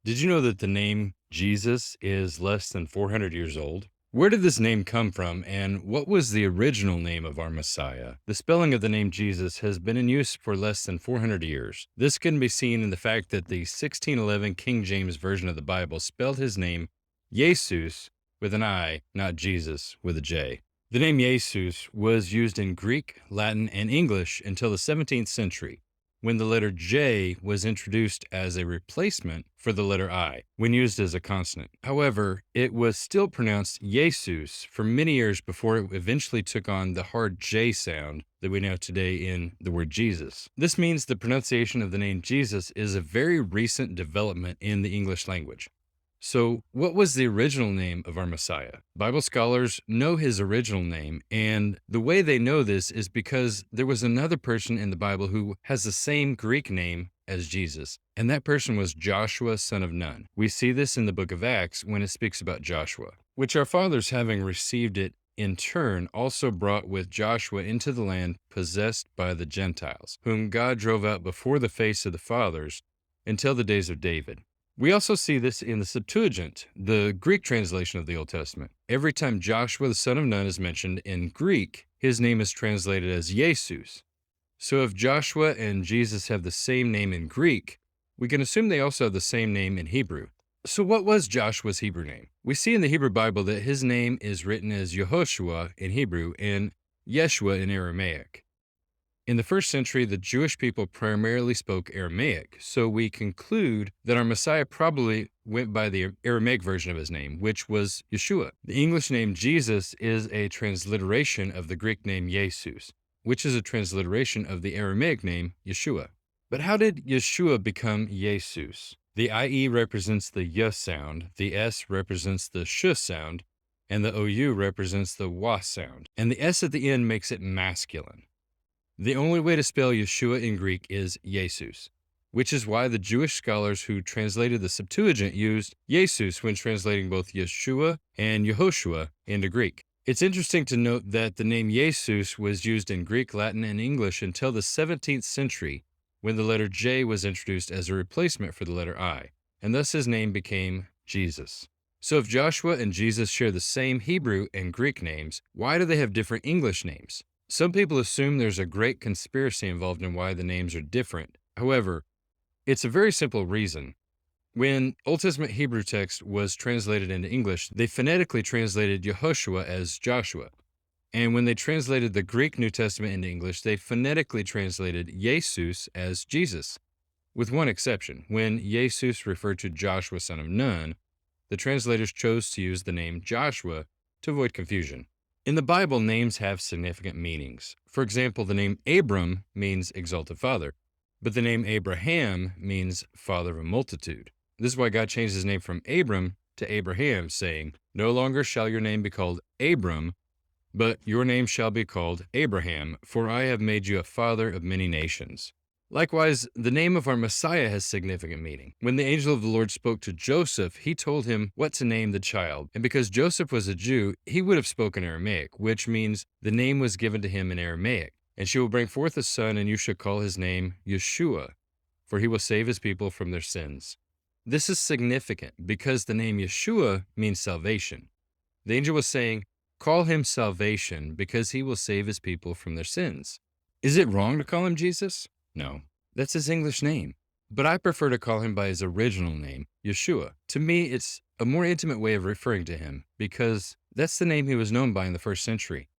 Did you know that the name Jesus is less than 400 years old? Where did this name come from, and what was the original name of our Messiah? The spelling of the name Jesus has been in use for less than 400 years. This can be seen in the fact that the 1611 King James Version of the Bible spelled his name Jesus with an I, not Jesus with a J. The name Jesus was used in Greek, Latin, and English until the 17th century, when the letter J was introduced as a replacement for the letter I when used as a consonant. However, it was still pronounced Jesus for many years before it eventually took on the hard J sound that we know today in the word Jesus. This means the pronunciation of the name Jesus is a very recent development in the English language. So, what was the original name of our Messiah? Bible scholars know his original name, and the way they know this is because there was another person in the Bible who has the same Greek name as Jesus, and that person was Joshua, son of Nun. We see this in the book of Acts when it speaks about Joshua, which our fathers, having received it in turn, also brought with Joshua into the land possessed by the Gentiles, whom God drove out before the face of the fathers until the days of David. We also see this in the Septuagint, the Greek translation of the Old Testament. Every time Joshua the son of Nun is mentioned in Greek, his name is translated as Jesus. So if Joshua and Jesus have the same name in Greek, we can assume they also have the same name in Hebrew. So what was Joshua's Hebrew name? We see in the Hebrew Bible that his name is written as Yehoshua in Hebrew and Yeshua in Aramaic. In the first century, the Jewish people primarily spoke Aramaic, so we conclude that our Messiah probably went by the Aramaic version of his name, which was Yeshua. The English name Jesus is a transliteration of the Greek name Jesus, which is a transliteration of the Aramaic name Yeshua. But how did Yeshua become Jesus? The IE represents the Y sound, the S represents the sh sound, and the OU represents the wa sound, and the S at the end makes it masculine. The only way to spell Yeshua in Greek is Jesus, which is why the Jewish scholars who translated the Septuagint used Jesus when translating both Yeshua and Yehoshua into Greek. It's interesting to note that the name Jesus was used in Greek, Latin, and English until the 17th century, when the letter J was introduced as a replacement for the letter I, and thus his name became Jesus. So if Joshua and Jesus share the same Hebrew and Greek names, why do they have different English names? Some people assume there's a great conspiracy involved in why the names are different. However, it's a very simple reason. When Old Testament Hebrew text was translated into English, they phonetically translated Yehoshua as Joshua. And when they translated the Greek New Testament into English, they phonetically translated Jesus as Jesus. With one exception, when Jesus referred to Joshua son of Nun, the translators chose to use the name Joshua to avoid confusion. In the Bible, names have significant meanings. For example, the name Abram means exalted father, but the name Abraham means father of a multitude. This is why God changed his name from Abram to Abraham, saying, "No longer shall your name be called Abram, but your name shall be called Abraham, for I have made you a father of many nations." Likewise, the name of our Messiah has significant meaning. When the angel of the Lord spoke to Joseph, he told him what to name the child. And because Joseph was a Jew, he would have spoken Aramaic, which means the name was given to him in Aramaic. "And she will bring forth a son, and you shall call his name Yeshua, for he will save his people from their sins." This is significant because the name Yeshua means salvation. The angel was saying, call him salvation because he will save his people from their sins. Is it wrong to call him Jesus? No, that's his English name. But I prefer to call him by his original name, Yeshua. To me, it's a more intimate way of referring to him because that's the name he was known by in the first century.